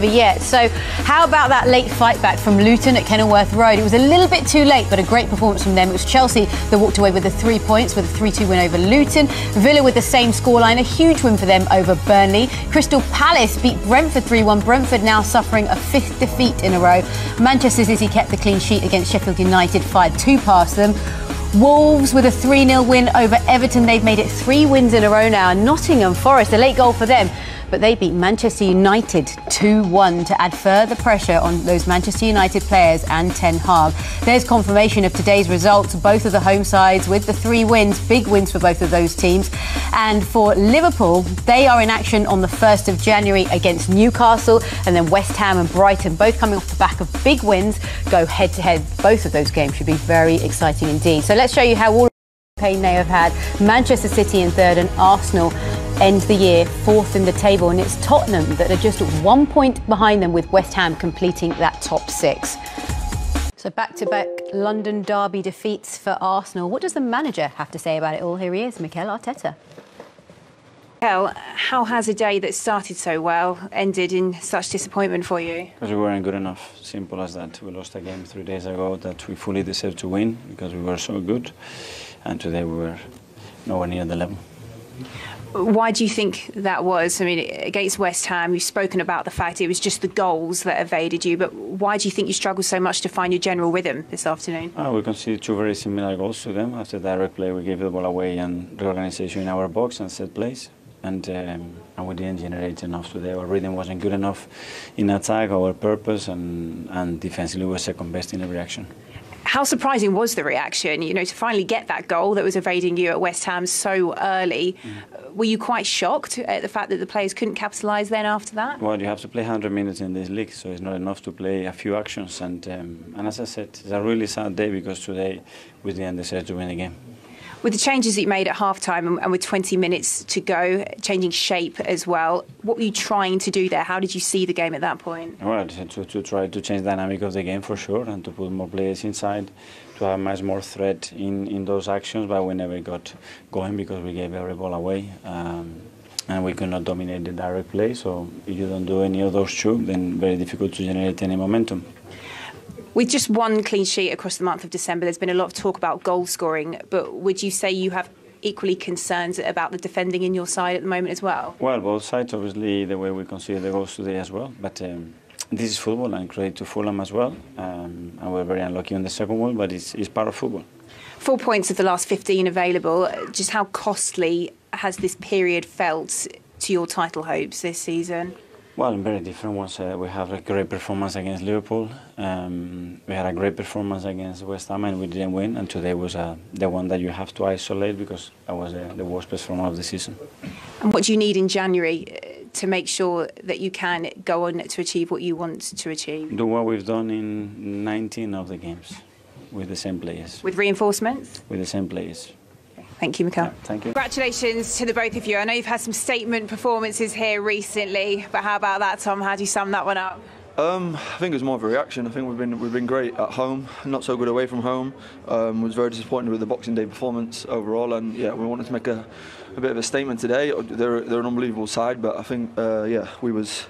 Yet. So how about that late fight back from Luton at Kenilworth Road? It was a little bit too late, but a great performance from them. It was Chelsea that walked away with the 3 points with a 3-2 win over Luton. Villa with the same scoreline, a huge win for them over Burnley. Crystal Palace beat Brentford 3-1. Brentford now suffering a 5th defeat in a row. Manchester City kept the clean sheet against Sheffield United, fired 2 past them. Wolves with a 3-0 win over Everton. They've made it 3 wins in a row now. Nottingham Forest, a late goal for them, but they beat Manchester United 2-1 to add further pressure on those Manchester United players and Ten Hag. There's confirmation of today's results. Both of the home sides with the 3 wins, big wins for both of those teams. And for Liverpool, they are in action on the 1st of January against Newcastle, and then West Ham and Brighton, both coming off the back of big wins, go head-to-head. Both of those games should be very exciting indeed. So let's show you how all campaign they have had. Manchester City in 3rd and Arsenal end the year 4th in the table, and it's Tottenham that are just 1 point behind them, with West Ham completing that top 6. So back-to-back London derby defeats for Arsenal. What does the manager have to say about it all? Here he is, Mikel Arteta. Mikel, how has a day that started so well ended in such disappointment for you? Because we weren't good enough, simple as that. We lost a game 3 days ago that we fully deserved to win because we were so good, and today we were nowhere near the level. Why do you think that was? I mean, against West Ham, you've spoken about the fact it was just the goals that evaded you, but why do you think you struggled so much to find your general rhythm this afternoon? We conceded 2 very similar goals to them. After direct play, we gave the ball away and reorganization in our box and set plays. And we didn't generate enough today. Our rhythm wasn't good enough in attack, our purpose, and defensively we were second best in every action. How surprising was the reaction, you know, to finally get that goal that was evading you at West Ham so early? Were you quite shocked at the fact that the players couldn't capitalise then after that? Well, you have to play 100 minutes in this league, so it's not enough to play a few actions. And as I said, it's a really sad day because today we didn't deserve to win the game. With the changes that you made at half-time and with 20 minutes to go, changing shape as well, what were you trying to do there? How did you see the game at that point? Well, to try to change the dynamic of the game for sure, and to put more players inside, to have much more threat in those actions, but we never got going because we gave every ball away. And we could not dominate the direct play, so if you don't do any of those 2, then very difficult to generate any momentum. With just 1 clean sheet across the month of December, there's been a lot of talk about goal scoring, but would you say you have equally concerns about the defending in your side at the moment as well? Well, both sides, obviously, the way we conceded the goals today as well, but this is football, and credit to Fulham as well, and we're very unlucky on the second one, but it's part of football. 4 points of the last 15 available. Just how costly has this period felt to your title hopes this season? Well, very different ones. We have a great performance against Liverpool. We had a great performance against West Ham and we didn't win. And today was the one that you have to isolate because that was the worst performance of the season. And what do you need in January to make sure that you can go on to achieve what you want to achieve? Do what we've done in 19 of the games with the same players. With reinforcements? With the same players. Thank you, Mikel. Yeah, thank you. Congratulations to the both of you. I know you've had some statement performances here recently, but how about that, Tom? How do you sum that one up? I think it was more of a reaction. I think we've been great at home, not so good away from home. Was very disappointed with the Boxing Day performance overall, and yeah, we wanted to make a bit of a statement today. They're an unbelievable side, but I think yeah, we was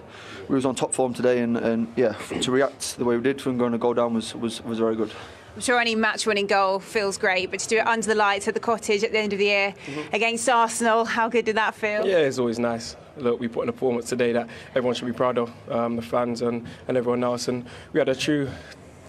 on top form today, and yeah, to react the way we did from going to go down was very good. I'm sure any match-winning goal feels great, but to do it under the lights at the Cottage at the end of the year against Arsenal, how good did that feel? Yeah, it's always nice. Look, we put in a performance today that everyone should be proud of, the fans and everyone else. And we had a true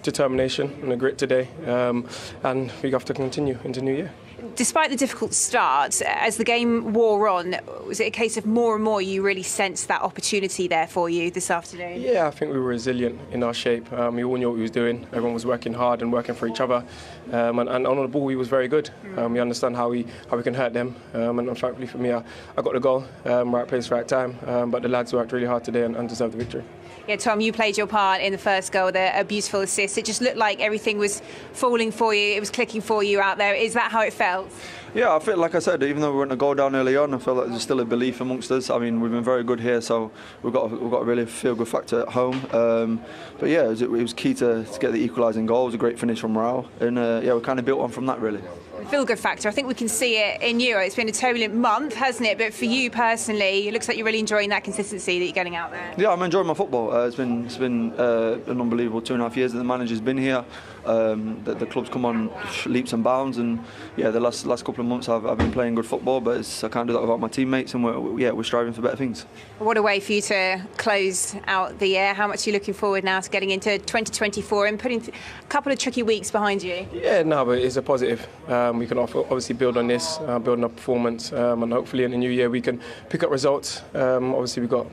determination and a grit today, and we have to continue into New Year. Despite the difficult start, as the game wore on, was it a case of more and more you really sensed that opportunity there for you this afternoon? Yeah, I think we were resilient in our shape. We all knew what we was doing. Everyone was working hard and working for each other. And on the ball, we was very good. We understand how we can hurt them. And thankfully for me, I got the goal, right place, right time. But the lads worked really hard today and deserved the victory. Yeah, Tom, you played your part in the first goal there, a beautiful assist. It just looked like everything was falling for you, it was clicking for you out there. Is that how it felt? Yeah, I feel like I said, even though we went to go down early on, I feel like there's still a belief amongst us. I mean, we've been very good here, so we've got a really feel-good factor at home. But yeah, it was key to get the equalising goal. It was a great finish from Raul, and yeah, we kind of built on from that really. feel-good factor. I think we can see it in you. It's been a turbulent month, hasn't it? But for you personally, it looks like you're really enjoying that consistency that you're getting out there. Yeah, I'm enjoying my football. It's been an unbelievable 2.5 years that the manager's been here. The club's come on leaps and bounds, and yeah, the last couple of months I've been playing good football, but I can't do that without my teammates, and we're striving for better things. What a way for you to close out the year. How much are you looking forward now to getting into 2024 and putting a couple of tricky weeks behind you? Yeah, no, but it's a positive. We can obviously build on this, build on our performance, and hopefully in the new year we can pick up results. Obviously we've got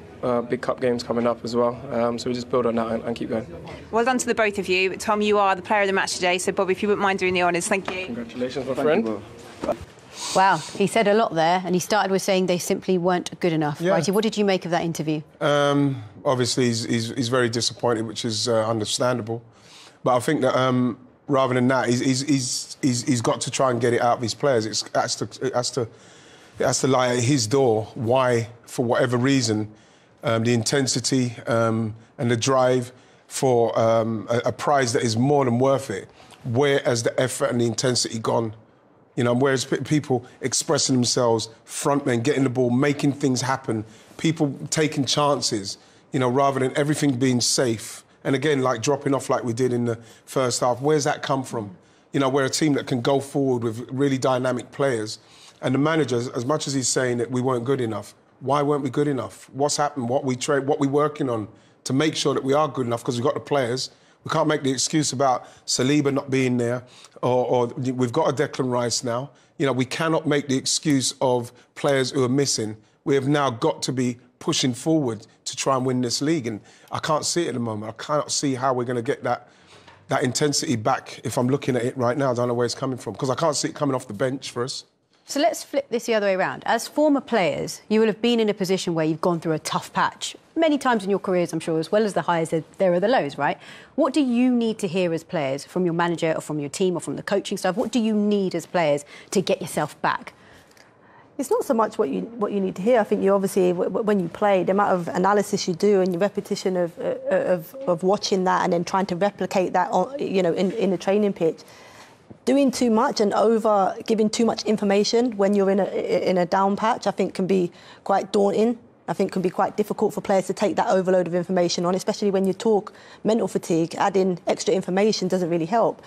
big cup games coming up as well, so we just build on that and keep going. Well done to the both of you. Tom, you are the player of the match today, so Bob, if you wouldn't mind doing the honours, thank you. Congratulations, my friend. Wow, he said a lot there, and he started with saying they simply weren't good enough. Yeah. Righty, what did you make of that interview? Obviously, he's very disappointed, which is understandable. But I think that rather than that, he's got to try and get it out of his players. It has to lie at his door. Why, for whatever reason, the intensity and the drive for a prize that is more than worth it. Where has the effort and the intensity gone? You know, whereas people expressing themselves, frontmen, getting the ball, making things happen, people taking chances, you know, rather than everything being safe. And again, like dropping off like we did in the first half, where's that come from? You know, we're a team that can go forward with really dynamic players. And the manager, as much as he's saying that we weren't good enough, why weren't we good enough? What's happened? What we're working on to make sure that we are good enough, because we've got the players. We can't make the excuse about Saliba not being there, or we've got a Declan Rice now. You know, we cannot make the excuse of players who are missing. We have now got to be pushing forward to try and win this league, and I can't see it at the moment. I cannot see how we're going to get that intensity back. If I'm looking at it right now, I don't know where it's coming from, because I can't see it coming off the bench for us. So let's flip this the other way around. As former players, you will have been in a position where you've gone through a tough patch many times in your careers, I'm sure, as well as the highs, there are the lows, right? What do you need to hear as players from your manager or from your team or from the coaching staff? What do you need as players to get yourself back? It's not so much what you need to hear. I think you obviously, when you play, the amount of analysis you do and your repetition of watching that and then trying to replicate that, you know, in the training pitch. Doing too much and giving too much information when you're in a down patch, I think can be quite daunting. I think can be quite difficult for players to take that overload of information on, especially when you talk mental fatigue. Adding extra information doesn't really help.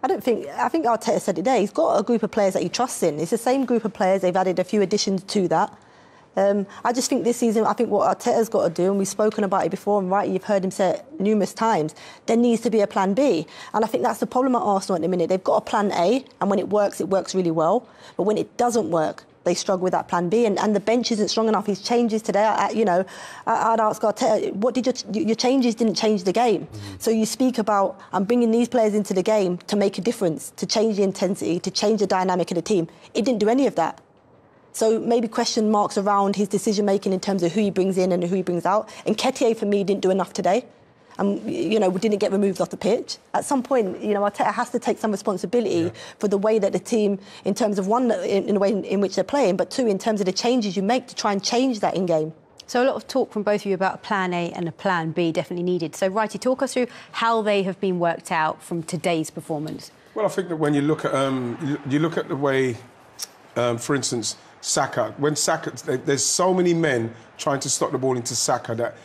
I think Arteta said it there. He's got a group of players that he trusts in. It's the same group of players. They've added a few additions to that. I just think this season, I think what Arteta's got to do, and we've spoken about it before, and right, you've heard him say it numerous times, there needs to be a plan B. And I think that's the problem at Arsenal at the minute. They've got a plan A, and when it works really well. But when it doesn't work, they struggle with that plan B, and the bench isn't strong enough. His changes today, I'd ask Arteta, what did your changes didn't change the game? So you speak about, I'm bringing these players into the game to make a difference, to change the intensity, to change the dynamic of the team. It didn't do any of that. So maybe question marks around his decision-making in terms of who he brings in and who he brings out. And Nketiah, for me, didn't do enough today. You know, we didn't get removed off the pitch. At some point, you know, Arteta has to take some responsibility for the way that the team, in terms of one, in the way in which they're playing, but two, in terms of the changes you make to try and change that in-game. So a lot of talk from both of you about a plan A and a plan B definitely needed. So, Righty, talk us through how they have been worked out from today's performance. Well, I think that when you look at the way, for instance, Saka, there's so many men trying to stop the ball into Saka that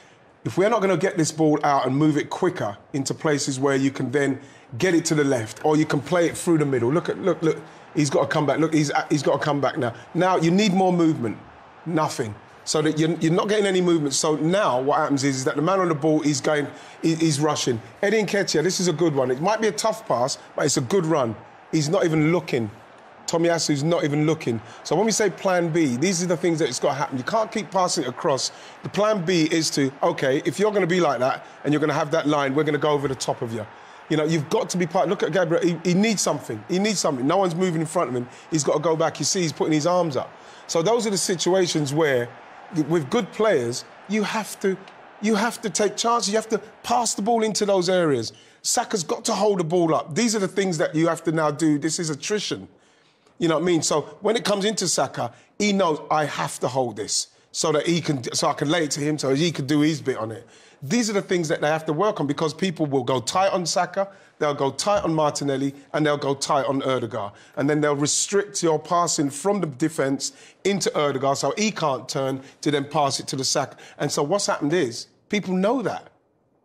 if we're not going to get this ball out and move it quicker into places where you can then get it to the left, or you can play it through the middle. Look, he's got to come back. Look, he's got to come back now. Now you need more movement. Nothing. So that you're not getting any movement. So now what happens is that the man on the ball is rushing. Eddie Nketiah, this is a good one. It might be a tough pass, but it's a good run. He's not even looking. Tomiyasu's not even looking. So when we say plan B, these are the things that it's got to happen. You can't keep passing it across. The plan B is to, OK, if you're going to be like that and you're going to have that line, we're going to go over the top of you. You know, you've got to be part. Look at Gabriel. He needs something. He needs something. No one's moving in front of him. He's got to go back. You see, he's putting his arms up. So those are the situations where, with good players, you have to take chances. You have to pass the ball into those areas. Saka's got to hold the ball up. These are the things that you have to now do. This is attrition. You know what I mean? So when it comes into Saka, he knows, I have to hold this. so that I can lay it to him so he could do his bit on it. These are the things that they have to work on, because people will go tight on Saka, they'll go tight on Martinelli, and they'll go tight on Ødegaard. And then they'll restrict your passing from the defence into Ødegaard so he can't turn to then pass it to the Saka. And so what's happened is, people know that.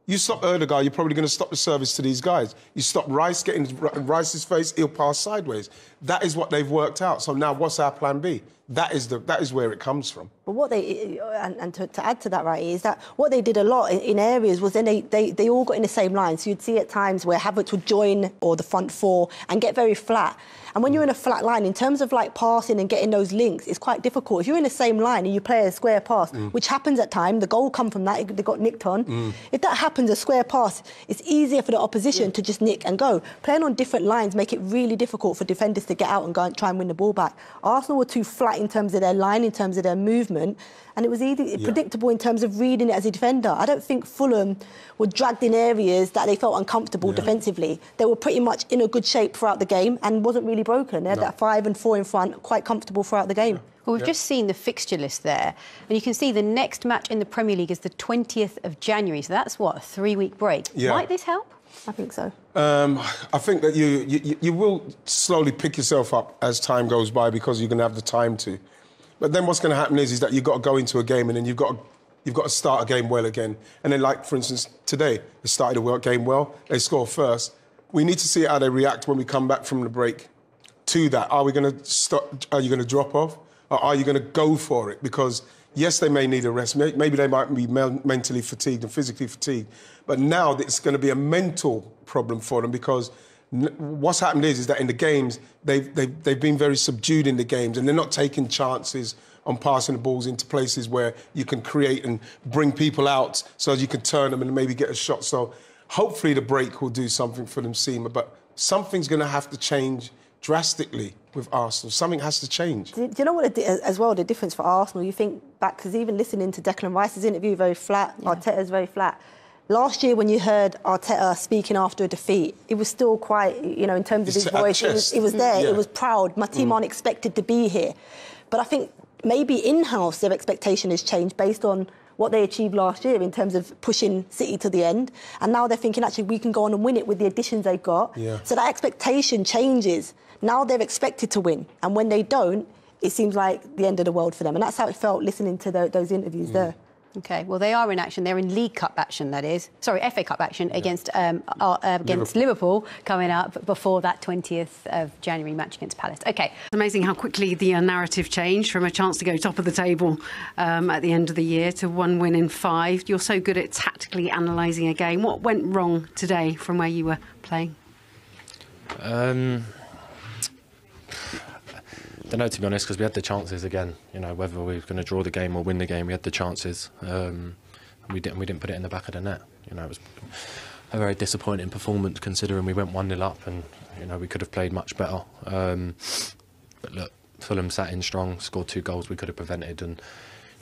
You stop Ødegaard, you're probably going to stop the service to these guys. You stop Rice, getting Rice's face, he'll pass sideways. That is what they've worked out. So now what's our plan B? That is where it comes from. But what they, and to add to that, right, is that what they did a lot in areas was then they all got in the same line. So you'd see at times where Havertz would join, or the front four, and get very flat. And when you're in a flat line, in terms of like passing and getting those links, it's quite difficult. If you're in the same line and you play a square pass, which happens at times, the goal come from that, they got nicked on. If that happens, a square pass, it's easier for the opposition to just nick and go. Playing on different lines make it really difficult for defenders to get out and go and try and win the ball back. Arsenal were too flat in terms of their line, in terms of their movement, and it was predictable in terms of reading it as a defender. I don't think Fulham were dragged in areas that they felt uncomfortable defensively. They were pretty much in a good shape throughout the game and wasn't really broken. They had that 5 and 4 in front, quite comfortable throughout the game. Well, we've just seen the fixture list there, and you can see the next match in the Premier League is the 20th of January, so that's, what, a 3-week break? Might this help? I think so. I think that you will slowly pick yourself up as time goes by, because you're going to have the time to. But then what's going to happen is that you've got to go into a game, and then you've got to start a game well again. And then, like, for instance, today, they started a game well, they score first. We need to see how they react when we come back from the break to that. Are we going to stop? Are you going to drop off? Or are you going to go for it? Because, yes, they may need a rest. Maybe they might be mentally fatigued and physically fatigued. But now it's going to be a mental problem for them, because what's happened is that in the games, they've been very subdued in the games, and they're not taking chances on passing the balls into places where you can create and bring people out so you can turn them and maybe get a shot. So hopefully the break will do something for them, Seema. But something's going to have to change drastically with Arsenal. Something has to change. Do you know what, as well, the difference for Arsenal? You think back, because even listening to Declan Rice's interview, very flat, Arteta's very flat. Last year, when you heard Arteta speaking after a defeat, it was still quite, you know, in terms of his voice, it was there, it was proud. My team aren't expected to be here. But I think maybe in-house their expectation has changed based on what they achieved last year in terms of pushing City to the end. And now they're thinking, actually, we can go on and win it with the additions they've got. So that expectation changes. Now they're expected to win. And when they don't, it seems like the end of the world for them. And that's how it felt listening to those interviews there. OK, well, they are in action. They're in League Cup action, that is. Sorry, FA Cup action against Liverpool coming up before that 20th of January match against Palace. OK. It's amazing how quickly the narrative changed from a chance to go top of the table at the end of the year to 1 win in 5. You're so good at tactically analysing a game. What went wrong today from where you were playing? I don't know, to be honest, because we had the chances again. You know, whether we were going to draw the game or win the game, we had the chances. And we didn't put it in the back of the net. You know, it was a very disappointing performance considering we went 1-0 up, and you know we could have played much better. But look, Fulham sat in strong, scored 2 goals we could have prevented, and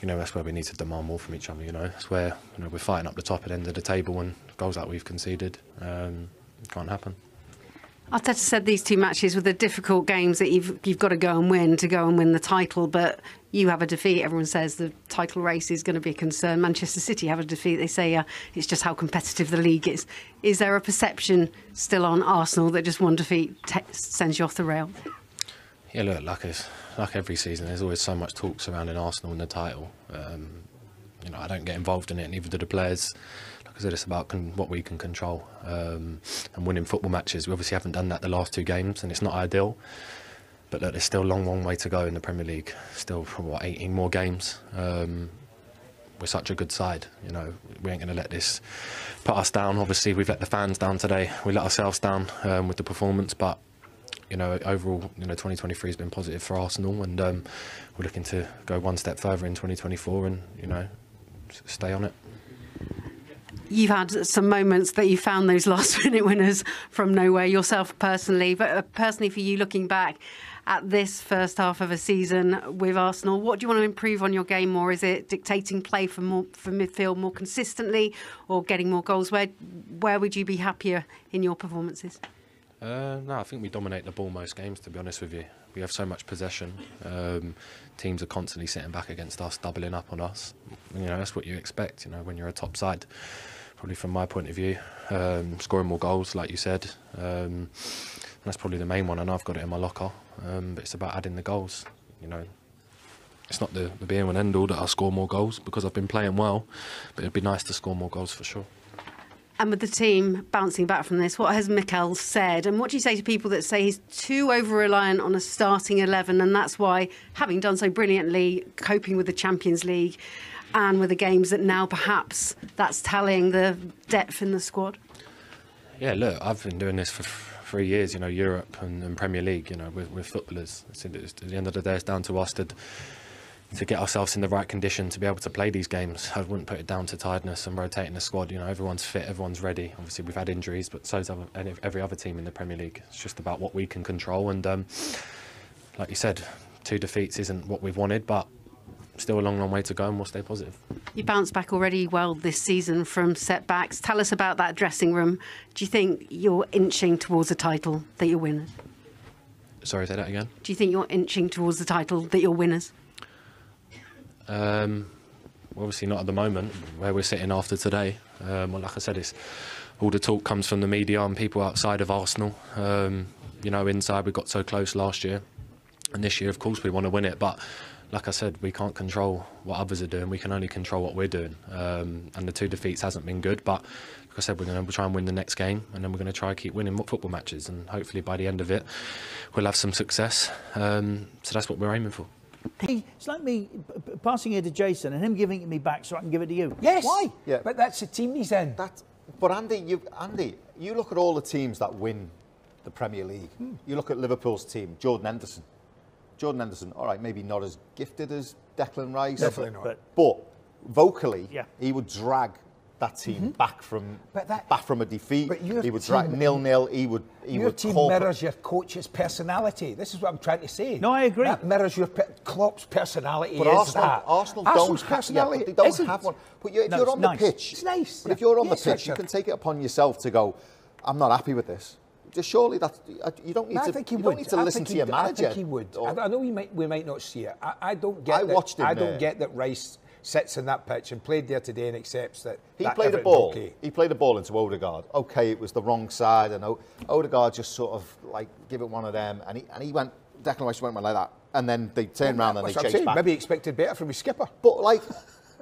you know that's where we need to demand more from each other. You know, that's where we're fighting up the top at the end of the table, and goals that we've conceded can't happen. Arteta said these 2 matches were the difficult games that you've got to go and win the title, but you have a defeat. Everyone says the title race is going to be a concern. Manchester City have a defeat. They say it's just how competitive the league is. Is there a perception still on Arsenal that just one defeat sends you off the rail? Yeah, look, like every season, there's always so much talk surrounding Arsenal and the title. You know, I don't get involved in it, neither do the players. Like I said, it's about what we can control and winning football matches. We obviously haven't done that the last 2 games, and it's not ideal. But look, there's still a long way to go in the Premier League. Still, 18 more games. We're such a good side. You know, we ain't going to let this put us down. Obviously, we've let the fans down today. We let ourselves down with the performance, but you know, overall, you know, 2023 has been positive for Arsenal, and we're looking to go one step further in 2024, and you know, stay on it. You've had some moments that you found those last-minute winners from nowhere yourself personally, but personally for you, looking back at this first half of a season with Arsenal, what do you want to improve on your game more? Is it dictating play from midfield more consistently, or getting more goals? Where would you be happier in your performances? No, I think we dominate the ball most games, to be honest with you. We have so much possession. Teams are constantly sitting back against us, doubling up on us. You know, that's what you expect, you know, when you're a top side. Probably from my point of view, scoring more goals, like you said. That's probably the main one, and I've got it in my locker. But it's about adding the goals, you know. It's not the be-all and end-all that I score more goals, because I've been playing well, but it'd be nice to score more goals for sure. And with the team bouncing back from this, what has Mikel said? And what do you say to people that say he's too over-reliant on a starting 11, and that's why, having done so brilliantly, coping with the Champions League and with the games, that now perhaps that's tallying the depth in the squad? Yeah, look, I've been doing this for 3 years, you know, Europe and Premier League, you know, with footballers. At the end of the day, it's down to us to get ourselves in the right condition to be able to play these games. I wouldn't put it down to tiredness and rotating the squad. You know, everyone's fit, everyone's ready. Obviously, we've had injuries, but so's every other team in the Premier League. It's just about what we can control. And like you said, 2 defeats isn't what we've wanted, but still a long, long way to go, and we'll stay positive. You bounced back already well this season from setbacks. Tell us about that dressing room. Do you think you're inching towards a title that you're winners? Sorry, say that again? Do you think you're inching towards the title that you're winners? Obviously not at the moment, where we're sitting after today. Well, like I said, it's all the talk comes from the media and people outside of Arsenal. You know, inside we got so close last year, and this year, of course, we want to win it. But like I said, we can't control what others are doing. We can only control what we're doing. And the 2 defeats hasn't been good, but like I said, we're going to try and win the next game, and then we're going to try and keep winning football matches, and hopefully by the end of it, we'll have some success. So that's what we're aiming for. It's like me passing it to Jason and him giving it me back so I can give it to you. Yes. Why? Yeah. But that's the team he's in. But Andy, you look at all the teams that win the Premier League. You look at Liverpool's team, Jordan Henderson. All right, maybe not as gifted as Declan Rice. Definitely not. But vocally, he would drag that team back from a defeat. He would drag 0-0. Your team mirrors your coach's personality. This is what I'm trying to say. No, I agree. That mirrors your Klopp's personality. But Arsenal don't personality. They don't have one. But if you're on the pitch, it's nice. But if you're on the pitch, you can take it upon yourself to go, I'm not happy with this. Just surely that you don't need to listen to your manager. I think he would. I know we might not see it. I don't get. I don't get that Rice sits in that pitch and played there today and accepts that he played a ball. Okay. He played a ball into Odegaard. Okay, it was the wrong side, and Odegaard just sort of like give it one of them, and he went. Declan Rice went like that, and then they turned around and they chased back. Maybe he expected better from his skipper. But like,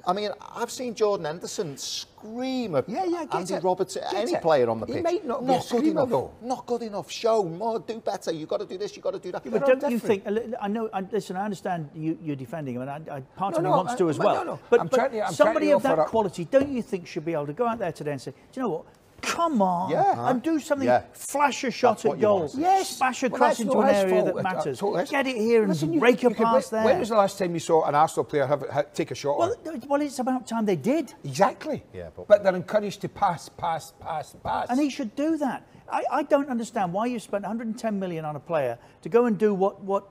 I mean, I've seen Jordan Henderson scream at Andy Roberts, any player on the pitch. He might not be a screamer, though. Not good enough. Show more. Do better. You've got to do this. You've got to do that. Yeah, but don't you think? I know. Listen, I understand you're defending him, and part of me wants to as well. No. But somebody of that quality, don't you think, should be able to go out there today and say, do you know what? Come on, and do something. Flash a shot at goal. Smash across into an area that matters. Get it here and break a pass there. When was the last time you saw an Arsenal player take a shot? Well, it's about time they did. Exactly. Yeah, but they're encouraged to pass. And he should do that. I don't understand why you spent 110 million on a player to go and do what.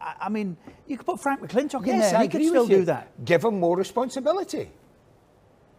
I mean, you could put Frank McClintock in there, and he could still do that. Give him more responsibility.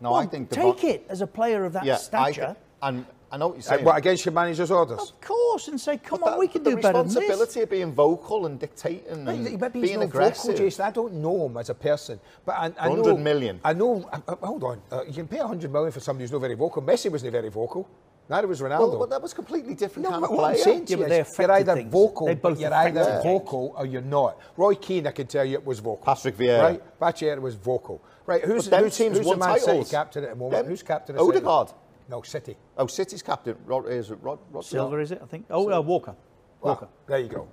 No, I think take it as a player of that stature. And I know what you're saying. What, against your manager's orders? Of course, and say, come on, we can do better than this. The responsibility of being vocal and dictating and being aggressive. Vocal, Jason. I don't know him as a person, but I know 100 million. I know. Hold on, you can pay 100 million for somebody who's not very vocal. Messi wasn't very vocal. Neither was Ronaldo. Well, that was completely different kind of player. What I'm saying to you is, you're either vocal, or you're not. Roy Keane, I can tell you, was vocal. Patrick Vieira. Right? Patrick was vocal. Right, who's the Man City captain at the moment? Who's captain at Odegaard. No, City. Oh, City's captain. Is it Rod Silver, is it, I think? Oh, Walker. Walker. There you go.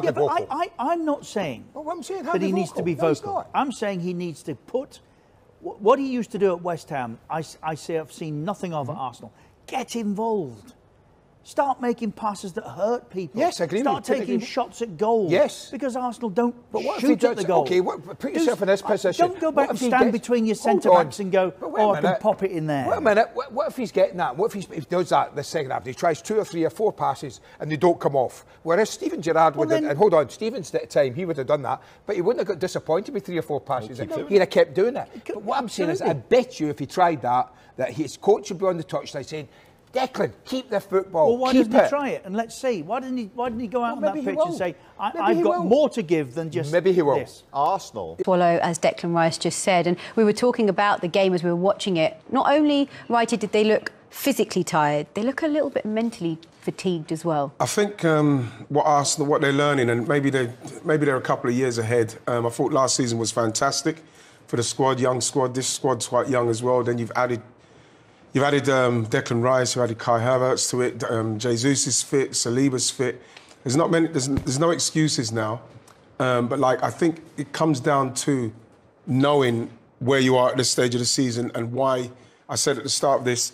Yeah, but I'm not saying that he needs to be vocal. I'm saying he needs to put what he used to do at West Ham. I've seen nothing of at Arsenal. Get involved. Start making passes that hurt people. Yes, I agree. Start taking shots at goals. Yes. Because Arsenal don't shoot at the goal. Okay, put yourself in this position. Don't go back and stand between your centre-backs and go, I can pop it in there. Wait a minute. What if he's getting that? What if he does that the second half? He tries 2 or 3 or 4 passes and they don't come off. Whereas Steven Gerrard would have, and hold on, Steven's at the time, he would have done that, but he wouldn't have got disappointed with 3 or 4 passes. He'd have kept doing it. But what I'm saying is, I bet you if he tried that his coach would be on the touchline saying, Declan, keep the football. Well, why doesn't he try it? And let's see. Why didn't he go out on that pitch and say, I've got more to give than just Maybe he will. this? Arsenal. Follow, as Declan Rice just said. And we were talking about the game as we were watching it. Not only, Righty, did they look physically tired, they look a little bit mentally fatigued as well. I think what Arsenal, what they're learning, and maybe they're a couple of years ahead. I thought last season was fantastic for the squad, young squad. This squad's quite young as well. Then you've added Declan Rice, you added Kai Havertz to it. Jesus is fit, Saliba's fit. There's not many. There's no excuses now. But like I think it comes down to knowing where you are at this stage of the season and why I said at the start of this.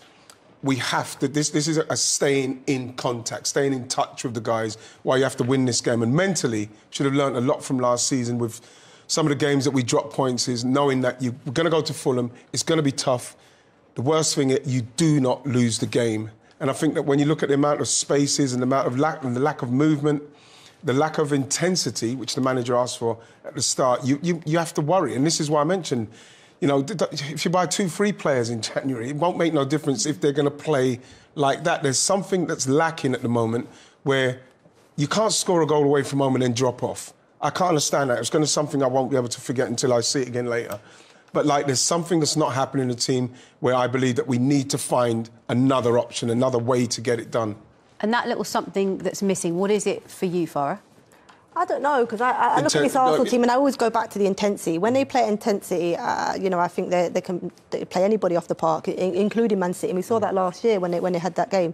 We have to. This is a staying in contact, staying in touch with the guys. Why you have to win this game, and mentally should have learned a lot from last season with some of the games that we dropped points. Is knowing that you're going to go to Fulham, it's going to be tough. The worst thing is you do not lose the game, and I think that when you look at the amount of spaces and the amount of the lack of movement, the lack of intensity, which the manager asked for at the start, you have to worry. And this is why I mentioned. You know, if you buy 2 free players in January, it won't make no difference if they're going to play like that. There's something that's lacking at the moment where you can't score a goal away from home and then drop off. I can't understand that. It's going to be something I won't be able to forget until I see it again later. But, like, there's something that's not happening in the team where I believe that we need to find another option, another way to get it done. And that little something that's missing, what is it for you, Farah? I don't know, because I look at this Arsenal team and I always go back to the intensity. When they play intensity, you know, I think they can play anybody off the park, including Man City. And we saw that last year when they had that game.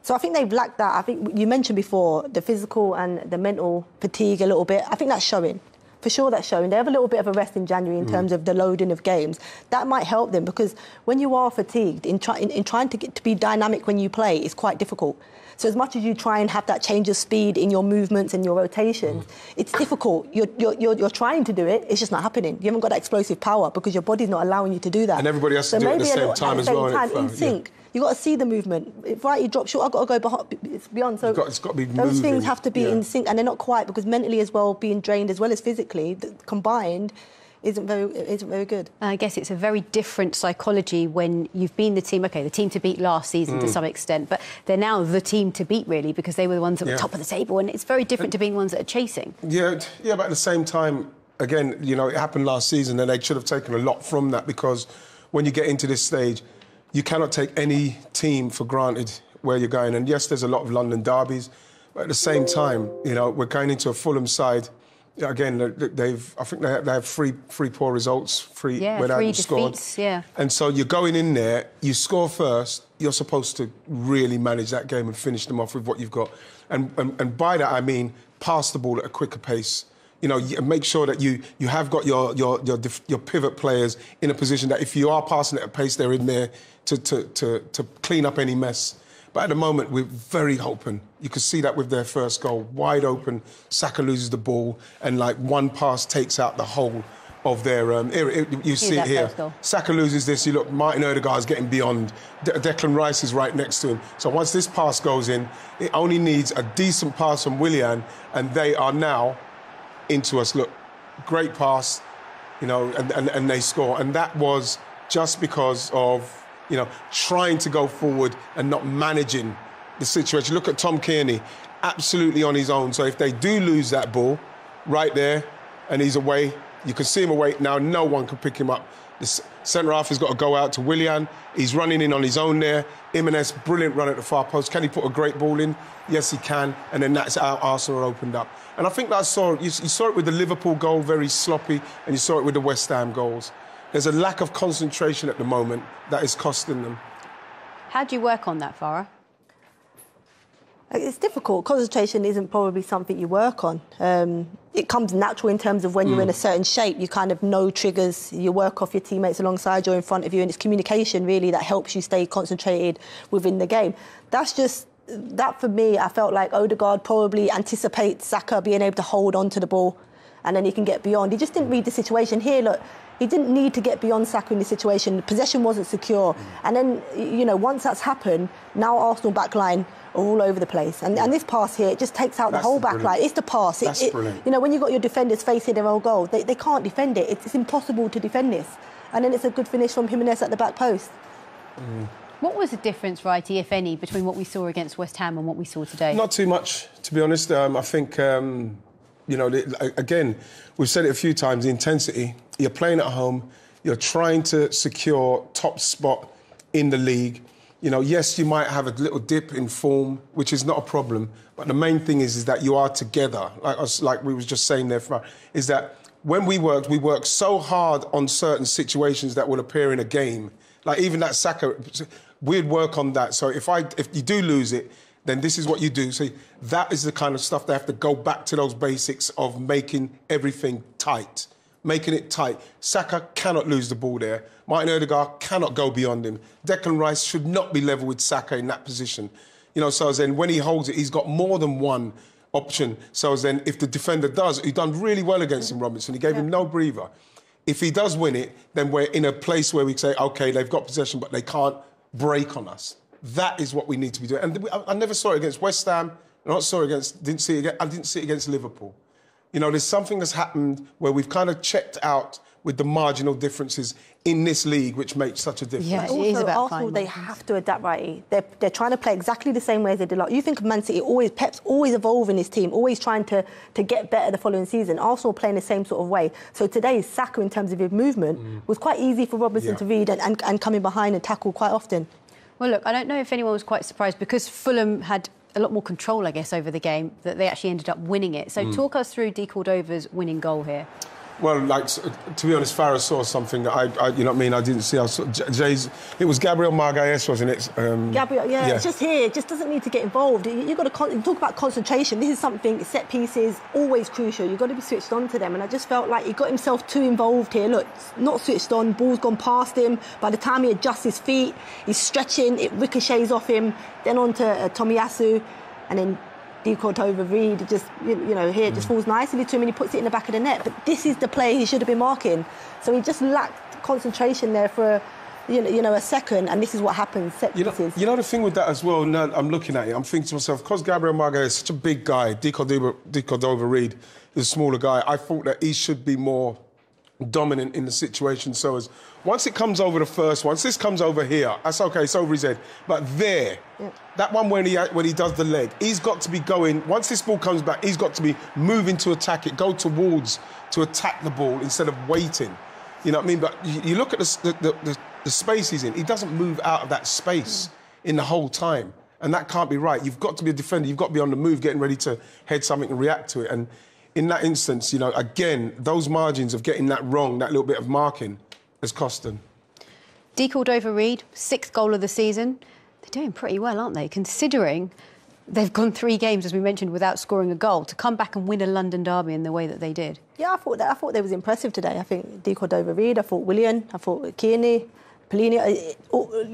So I think they've lacked that. I think you mentioned before the physical and the mental fatigue a little bit. I think that's showing. For sure that's showing. They have a little bit of a rest in January in terms of the loading of games. That might help them because when you are fatigued, in trying to be dynamic when you play is quite difficult. So as much as you try and have that change of speed in your movements and your rotations, it's difficult. You're trying to do it, it's just not happening. You haven't got that explosive power because your body's not allowing you to do that. And everybody has to do it at the same time as well. In sync. You've got to see the movement. If Righty drops short, I've got to go behind. It's beyond. So it's got to be those moving. things have to be in sync, and they're not quite because mentally as well, being drained as well as physically, combined, isn't very good. I guess it's a very different psychology when you've been the team. Okay, the team to beat last season to some extent, but they're now the team to beat really because they were the ones that were top of the table, and it's very different to being the ones that are chasing. Yeah, but at the same time, again, you know, it happened last season, and they should have taken a lot from that because when you get into this stage. You cannot take any team for granted where you're going. And yes, there's a lot of London derbies, but at the same time, you know, we're going into a Fulham side. Again, I think they have three poor results, where they haven't scored. Defeats, yeah. And so you're going in there, you score first, you're supposed to really manage that game and finish them off with what you've got. And by that I mean pass the ball at a quicker pace. You know, make sure that you have got your pivot players in a position that if you are passing at a pace, they're in there to clean up any mess. But at the moment, we're very open. You can see that with their first goal, wide open. Saka loses the ball, and like one pass takes out the whole of their. You see it here. Saka loses this. You look, Martin Odegaard's getting beyond. Declan Rice is right next to him. So once this pass goes in, it only needs a decent pass from Willian, and they are now into us. Look, great pass, you know, and they score. And that was just because of, you know, trying to go forward and not managing the situation. Look at Tom Kearney, absolutely on his own. So if they do lose that ball right there and he's away, you can see him away. Now no one can pick him up. The centre-half has got to go out to Willian. He's running in on his own there. Jimenez, brilliant run at the far post. Can he put a great ball in? Yes, he can. And then that's how Arsenal opened up. And I think that you saw it with the Liverpool goal, very sloppy, and you saw it with the West Ham goals. There's a lack of concentration at the moment that is costing them. How do you work on that, Farah? It's difficult. Concentration isn't probably something you work on. It comes natural in terms of when you're in a certain shape. You kind of know triggers. You work off your teammates alongside you, in front of you, and it's communication really that helps you stay concentrated within the game. That's just that for me. I felt like Odegaard probably anticipates Saka being able to hold on to the ball, and then he can get beyond. He just didn't read the situation here. Look. He didn't need to get beyond Saka in this situation. The possession wasn't secure. And then, you know, once that's happened, now Arsenal backline are all over the place. And this pass here, it just takes out the whole backline. It's the pass. That's brilliant. You know, when you've got your defenders facing their own goal, they can't defend it. It's impossible to defend this. And then it's a good finish from Jimenez at the back post. What was the difference, Righty, if any, between what we saw against West Ham and what we saw today? Not too much, to be honest. I think, you know, again, we've said it a few times, the intensity. You're playing at home, you're trying to secure top spot in the league. You know, yes, you might have a little dip in form, which is not a problem, but the main thing is that you are together. Like we was just saying there, is that when we work so hard on certain situations that will appear in a game. Like even that Saka, we'd work on that. So if you do lose it, then this is what you do. So that is the kind of stuff they have to go back to those basics of making everything tight. Making it tight. Saka cannot lose the ball there. Martin Odegaard cannot go beyond him. Declan Rice should not be level with Saka in that position. You know, so then when he holds it, he's got more than one option. So then if the defender does, he done really well against him, Robinson. He gave him no breather. If he does win it, then we're in a place where we say, OK, they've got possession, but they can't break on us. That is what we need to be doing. And I never saw it against West Ham. I didn't see it against Liverpool. You know, there's something that's happened where we've kind of checked out with the marginal differences in this league, which makes such a difference. Yeah, it is about Arsenal, they have to adapt, right? They're trying to play exactly the same way as they did. Like, you think of Man City, Pep's always evolving his team, always trying to get better the following season. Arsenal playing the same sort of way. So today, Saka, in terms of his movement, was quite easy for Robinson to read and coming behind and tackle quite often. Well, look, I don't know if anyone was quite surprised because Fulham had a lot more control, I guess, over the game, that they actually ended up winning it. So talk us through De Cordova's winning goal here. Well, like, to be honest, Farah saw something that I you know what I mean, I didn't see. It was Gabriel Magalhaes, wasn't it? Gabriel, yeah, it's just here. It just doesn't need to get involved. You've got to talk about concentration. This is something, set pieces, always crucial. You've got to be switched on to them. And I just felt like he got himself too involved here. Look, not switched on, ball's gone past him. By the time he adjusts his feet, he's stretching, it ricochets off him, then on to Tomiyasu, and then De Cordova-Reid, just, you know, here it just falls nicely to him and he puts it in the back of the net. But this is the play he should have been marking. So he just lacked concentration there for, you know, a second, and this is what happens, set pieces. You know the thing with that as well, now I'm looking at it, I'm thinking to myself, because Gabriel Magalhaes is such a big guy, De Cordova-Reid is a smaller guy, I thought that he should be more dominant in the situation. So as once it comes over the first, once this comes over here, that's okay, it's over his head. But there, that one when he does the leg, he's got to be going, once this ball comes back, he's got to be moving to attack it, go towards to attack the ball instead of waiting. You know what I mean? But you look at the space he's in, he doesn't move out of that space in the whole time. And that can't be right. You've got to be a defender, you've got to be on the move, getting ready to head something and react to it. And in that instance, you know, again, those margins of getting that wrong, that little bit of marking, has cost them. De Cordova-Reid, 6th goal of the season. They're doing pretty well, aren't they? Considering they've gone 3 games, as we mentioned, without scoring a goal. To come back and win a London derby in the way that they did. Yeah, I thought they was impressive today. I think De Cordova-Reid, I thought Willian, I thought Kearney, Pellegrini,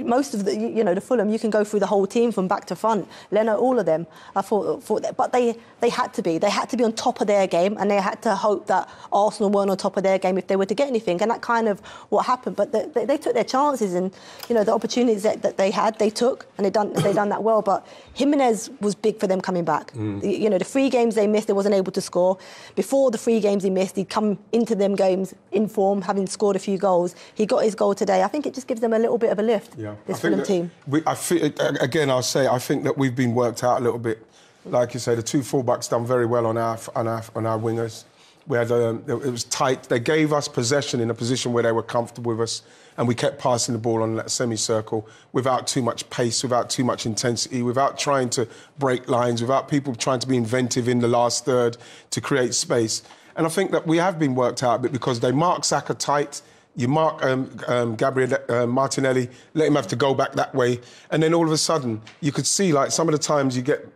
most of the Fulham, you can go through the whole team from back to front. Leno, all of them. I thought that, but they had to be. They had to be on top of their game, and they had to hope that Arsenal weren't on top of their game if they were to get anything. And that kind of what happened. But they took their chances, and the opportunities that they had, they took, and they done that well. But Jimenez was big for them coming back. The 3 games they missed, they wasn't able to score. Before the 3 games he missed, he'd come into them games in form, having scored a few goals. He got his goal today. I think it just gives them a little bit of a lift, this Fulham team. I think that we've been worked out a little bit. Like you say, the 2 fullbacks done very well on our wingers. We had it was tight. They gave us possession in a position where they were comfortable with us, and we kept passing the ball on that semicircle without too much pace, without too much intensity, without trying to break lines, without people trying to be inventive in the last third to create space. And I think that we have been worked out a bit because they mark Saka tight. You mark Gabriel Martinelli, let him have to go back that way. And then all of a sudden, you could see, like, some of the times you get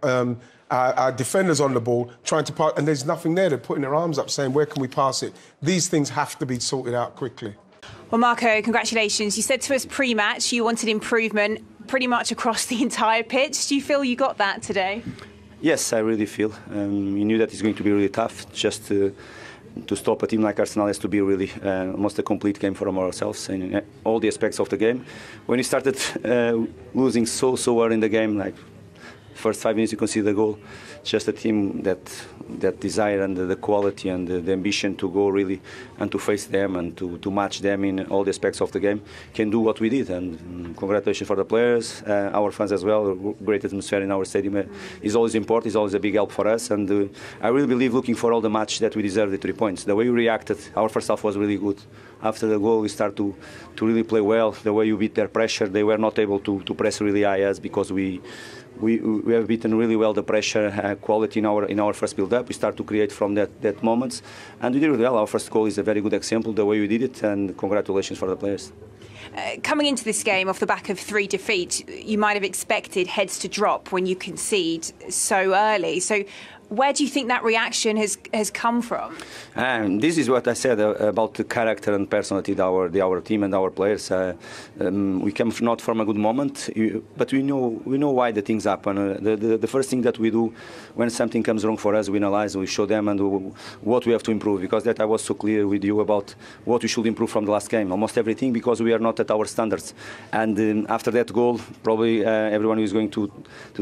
our defenders on the ball trying to pass, and there's nothing there. They're putting their arms up saying, where can we pass it? These things have to be sorted out quickly. Well, Marco, congratulations. You said to us pre-match you wanted improvement pretty much across the entire pitch. Do you feel you got that today? Yes, I really feel. You knew that it's going to be really tough. Just to stop a team like Arsenal has to be really almost a complete game for ourselves in all the aspects of the game. When we started losing so early in the game, like first 5 minutes you can see the goal. Just a team that desire and the quality and the ambition to go really and to face them and to match them in all the aspects of the game can do what we did. And congratulations for the players, our fans as well. Great atmosphere in our stadium is always important, is always a big help for us. And I really believe, looking for all the match, that we deserve the 3 points. The way we reacted, our first half was really good. After the goal, we start to really play well. The way you beat their pressure, they were not able to press really high us, because we have beaten really well the pressure quality in our first build-up. We start to create from that moments, and we did really well. Our first goal is a very good example, the way we did it, and congratulations for the players. Coming into this game off the back of 3 defeats, you might have expected heads to drop when you concede so early. So where do you think that reaction has come from? This is what I said about the character and personality of our team and our players. We came not from a good moment, but we know why the things happen. The first thing that we do when something comes wrong for us, we analyze, we show them and what we have to improve. Because that I was so clear with you about what we should improve from the last game, almost everything, because we are not at our standards. And after that goal, probably everyone is going to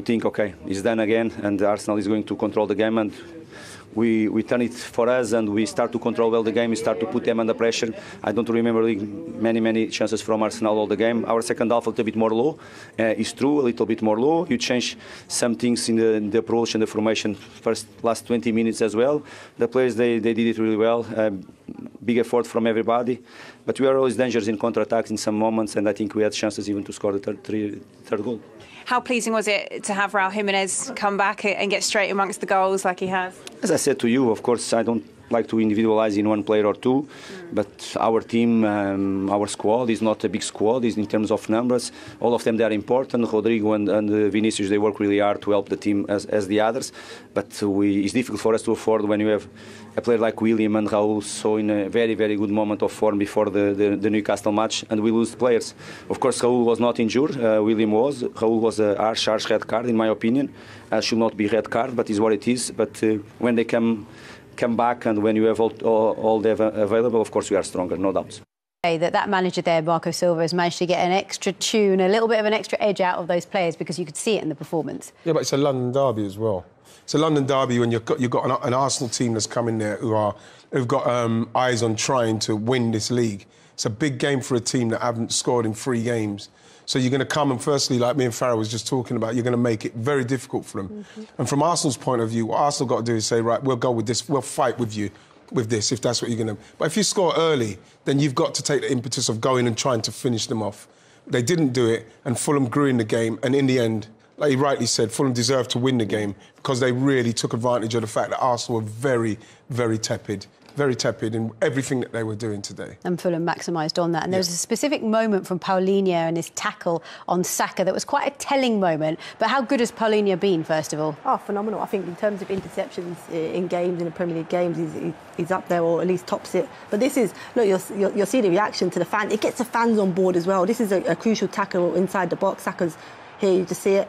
think, okay, it's done again, and Arsenal is going to control the game, and we turn it for us, and we start to control well the game. We start to put them under pressure. I don't remember many chances from Arsenal all the game. Our second half a little bit more low. It's true, a little bit more low. You change some things in the approach and the formation last 20 minutes as well. The players, they did it really well. Big effort from everybody. But we are always dangerous in counter-attacks in some moments, and I think we had chances even to score the third goal. How pleasing was it to have Raul Jimenez come back and get straight amongst the goals like he has? As I said to you, of course, I don't like to individualize in one player or two, but our team, our squad is not a big squad. Is in terms of numbers, all of them, they are important. Rodrigo and Vinicius, they work really hard to help the team as the others, but it's difficult for us to afford when you have a player like William and Raul so in a very good moment of form before the Newcastle match, and we lose players. Of course, Raul was not injured, William was. Raul was a harsh red card in my opinion. Should not be red card, but is what it is. But when they come back, and when you have all them available, of course we are stronger, no doubt. That manager there, Marco Silva, has managed to get an extra tune, a little bit of an extra edge out of those players, because you could see it in the performance. Yeah, but it's a London derby as well. It's a London derby when you've got an Arsenal team that's coming there who've got eyes on trying to win this league. It's a big game for a team that haven't scored in 3 games. So you're going to come and firstly, like me and Farah was just talking about, you're going to make it very difficult for them. And from Arsenal's point of view, what Arsenal got to do is say, right, we'll go with this, we'll fight with you with this, if that's what you're going to... But if you score early, then you've got to take the impetus of going and trying to finish them off. They didn't do it, and Fulham grew in the game, and in the end, like he rightly said, Fulham deserved to win the game because they really took advantage of the fact that Arsenal were very tepid in everything that they were doing today. And Fulham maximised on that. And there was a specific moment from Paulinho and his tackle on Saka that was quite a telling moment. But how good has Paulinho been, first of all? Oh, phenomenal. I think in terms of interceptions in games, in the Premier League games, he's up there, or at least tops it. But this is, look, you'll see the reaction to the fan. It gets the fans on board as well. This is a crucial tackle inside the box. Saka's here, you just see it.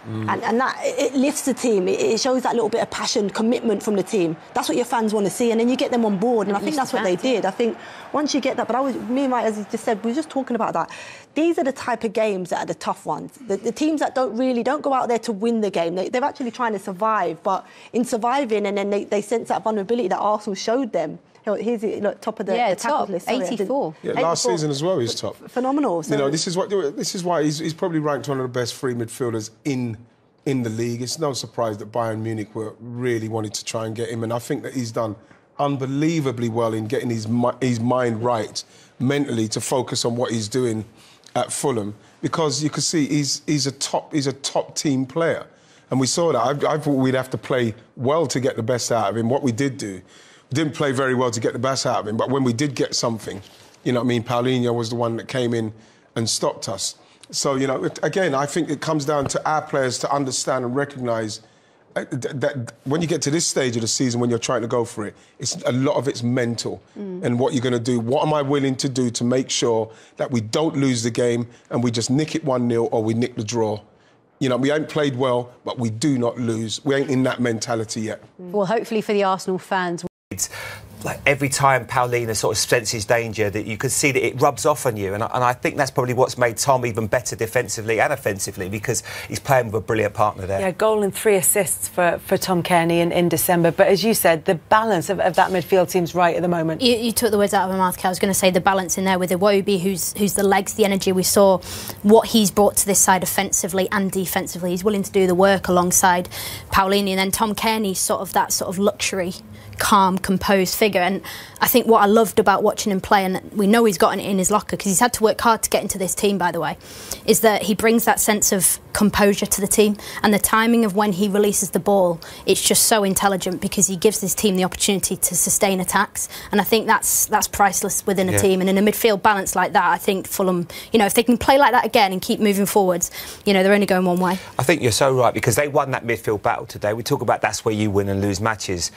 And that, it lifts the team. It shows that little bit of passion, commitment from the team. That's what your fans want to see, and then you get them on board, and I think that's what they did. I think once you get that, but me and Mike, as you just said, we were just talking about that. These are the type of games that are the tough ones. The teams that don't go out there to win the game. They're actually trying to survive, but in surviving, and then they sense that vulnerability that Arsenal showed them. Here's it, top of the tackles list. 84. Yeah, 84. Last season as well, he's top. Phenomenal. So, you know, this is why he's probably ranked one of the best free midfielders in the league. It's no surprise that Bayern Munich were really wanting to try and get him, and I think that he's done unbelievably well in getting his mind right mentally to focus on what he's doing at Fulham, because you can see he's a top team player, and we saw that. I thought we'd have to play well to get the best out of him. What we did do. Didn't play very well to get the best out of him, but when we did get something, you know what I mean, Paulinho was the one that came in and stopped us. So, you know, again, I think it comes down to our players to understand and recognise that when you get to this stage of the season, when you're trying to go for it, a lot of it's mental and what you're going to do. What am I willing to do to make sure that we don't lose the game and we just nick it 1-0 or we nick the draw? You know, we ain't played well, but we do not lose. We ain't in that mentality yet. Well, hopefully for the Arsenal fans... like every time Paulina sort of senses danger, that you could see that it rubs off on you, and I think that's probably what's made Tom even better defensively and offensively, because he's playing with a brilliant partner there. Yeah, goal and 3 assists for Tom Kearney in December. But as you said, the balance of that midfield seems right at the moment. You took the words out of my mouth, Kel. I was going to say the balance in there with Iwobi, who's the legs, the energy. We saw what he's brought to this side offensively and defensively. He's willing to do the work alongside Paulini, and then Tom Kearney's sort of luxury, calm, composed figure. And I think what I loved about watching him play, and we know he's gotten it in his locker because he's had to work hard to get into this team, by the way, is that he brings that sense of composure to the team, and the timing of when he releases the ball, it's just so intelligent because he gives this team the opportunity to sustain attacks, and I think that's priceless within a team. And in a midfield balance like that, I think Fulham, you know, if they can play like that again and keep moving forwards, you know, they're only going one way. I think you're so right, because they won that midfield battle today. We talk about that's where you win and lose matches.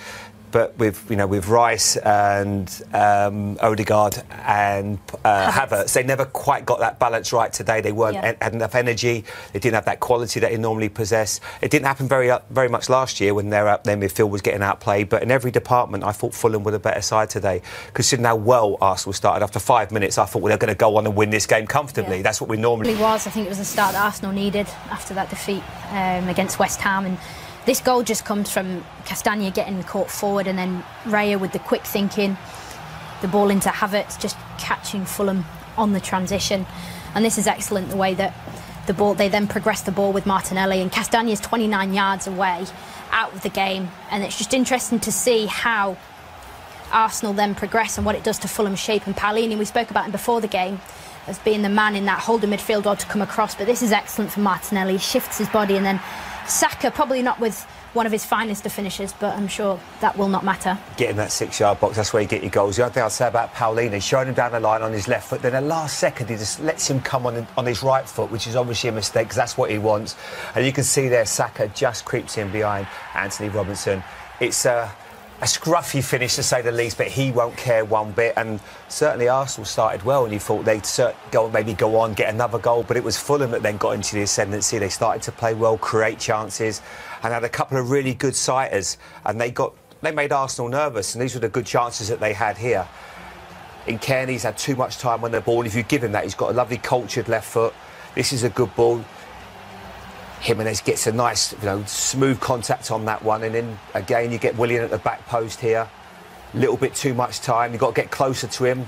But with Rice and Odegaard and Havertz, they never quite got that balance right today. They weren't had enough energy. They didn't have that quality that they normally possess. It didn't happen very much last year when their midfield was getting outplayed. But in every department, I thought Fulham were the better side today. Considering how well Arsenal started, after 5 minutes, I thought, well, they're going to go on and win this game comfortably. That's what we normally. It was. I think it was the start that Arsenal needed after that defeat against West Ham. And this goal just comes from Castagna getting caught forward, and then Raya with the quick thinking, the ball into Havertz, just catching Fulham on the transition. And this is excellent, the way that they then progress the ball with Martinelli, and Castagna's 29 yards away out of the game. And it's just interesting to see how Arsenal then progress and what it does to Fulham's shape. And Paulini, we spoke about him before the game as being the man in that holding midfield or to come across, but this is excellent for Martinelli. He shifts his body, and then Saka, probably not with one of his finest of finishes, but I'm sure that will not matter. Getting that 6-yard box, that's where you get your goals. The other thing I'd say about Paulini, showing him down the line on his left foot, then the last second he just lets him come on his right foot, which is obviously a mistake because that's what he wants. And you can see there Saka just creeps in behind Anthony Robinson. It's a scruffy finish, to say the least, but he won't care one bit. And certainly Arsenal started well, and you thought they'd maybe go on, get another goal, but it was Fulham that then got into the ascendancy. They started to play well, create chances, and had a couple of really good sighters, and they made Arsenal nervous, and these were the good chances that they had here. In Kearney's had too much time on the ball, and if you give him that, he's got a lovely cultured left foot. This is a good ball. Jimenez gets a nice, smooth contact on that one, and then again you get Willian at the back post here. A little bit too much time. You've got to get closer to him.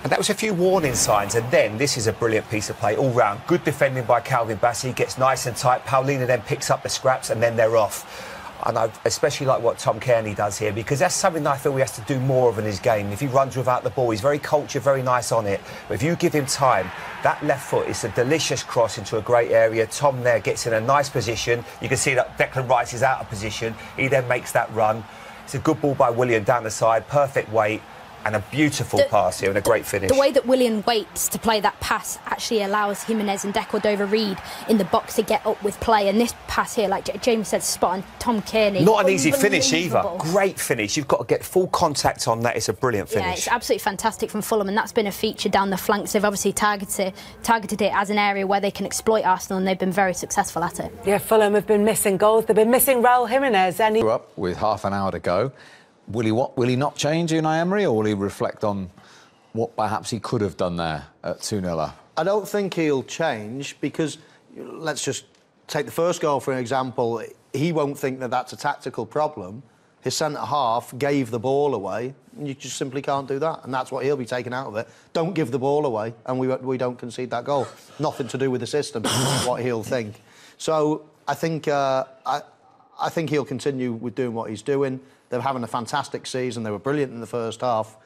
And that was a few warning signs, and then this is a brilliant piece of play all round. Good defending by Calvin Bassey, gets nice and tight. Paulina then picks up the scraps, and then they're off. And I especially like what Tom Kearney does here, because that's something that I feel he has to do more of in his game. If he runs without the ball, he's very cultured, very nice on it. But if you give him time, that left foot is a delicious cross into a great area. Tom there gets in a nice position. You can see that Declan Rice is out of position. He then makes that run. It's a good ball by Willian down the side, perfect weight. And a beautiful pass here and a great finish. The way that Willian waits to play that pass actually allows Jimenez and Cordova-Reid in the box to get up with play. And this pass here, like James said, spot on. Tom Kearney. Not an easy finish either. Great finish. You've got to get full contact on that. It's a brilliant finish. Yeah, it's absolutely fantastic from Fulham, and that's been a feature down the flanks. They've obviously targeted it as an area where they can exploit Arsenal, and they've been very successful at it. Yeah, Fulham have been missing goals. They've been missing Raul Jimenez. And We're up with half an hour to go. Will he not change Unai Emery, or will he reflect on what perhaps he could have done there at 2-0 up? I don't think he'll change, because let's just take the first goal for an example. He won't think that that's a tactical problem. His centre-half gave the ball away, and you just simply can't do that, and that's what he'll be taking out of it. Don't give the ball away, and we don't concede that goal. Nothing to do with the system, what he'll think. So I think he'll continue with doing what he's doing. They're having a fantastic season. They were brilliant in the first half.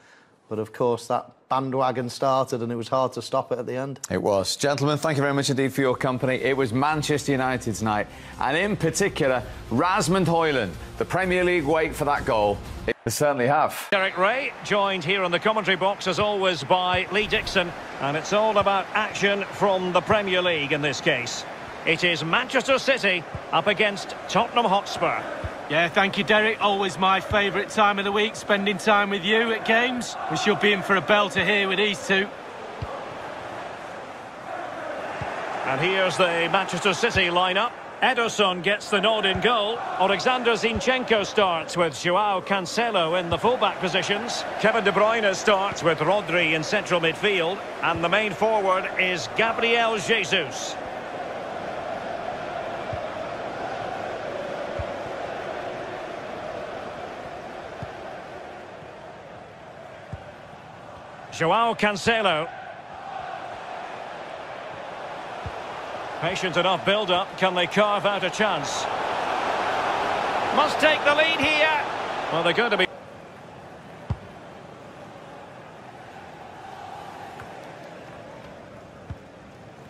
But, of course, that bandwagon started and it was hard to stop it at the end. It was. Gentlemen, thank you very much indeed for your company. It was Manchester United's night. And in particular, Rasmund Højlund, the Premier League wait for that goal. They certainly have. Derek Ray, joined here on the commentary box, as always, by Lee Dixon. And it's all about action from the Premier League in this case. It is Manchester City up against Tottenham Hotspur. Yeah, thank you, Derek. Always my favourite time of the week, spending time with you at games. We should be in for a belter here with these two. And here's the Manchester City lineup. Ederson gets the nod in goal. Alexander Zinchenko starts with Joao Cancelo in the fullback positions. Kevin De Bruyne starts with Rodri in central midfield. And the main forward is Gabriel Jesus. Joao Cancelo. Patient enough build-up. Can they carve out a chance? Must take the lead here. Well, they're going to be...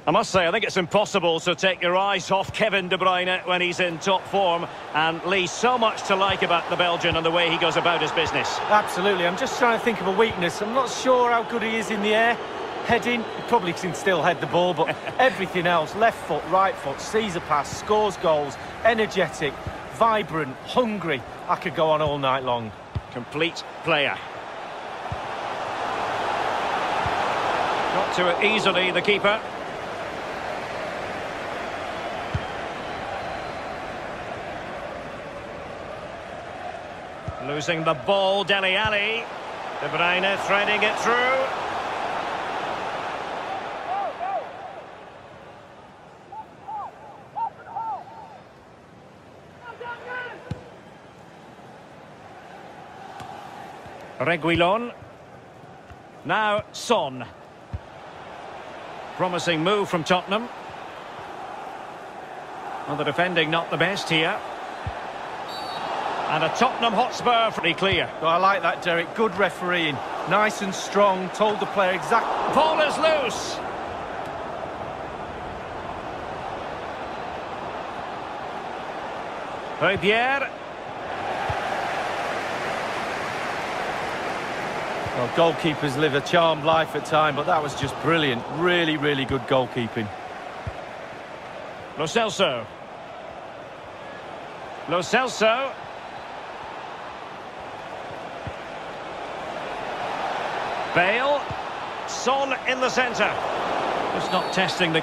I must say, I think it's impossible to take your eyes off Kevin De Bruyne when he's in top form. And Lee, so much to like about the Belgian and the way he goes about his business. Absolutely. I'm just trying to think of a weakness. I'm not sure how good he is in the air. Heading, he probably can still head the ball, but everything else, left foot, right foot, sees a pass, scores goals, energetic, vibrant, hungry. I could go on all night long. Complete player. Got to it easily, the keeper. Losing the ball, Dele Alli. De Bruyne threading it through. Reguilon. Now Son. Promising move from Tottenham. Well, the defending not the best here. And a Tottenham Hotspur pretty clear. Well, I like that, Derek. Good refereeing. Nice and strong. Told the player exactly. Ball is loose. MRBEAR. Well, goalkeepers live a charmed life at times, but that was just brilliant. Really, really good goalkeeping. Lo Celso. Lo Celso. Bale. Son in the centre. Just not testing the...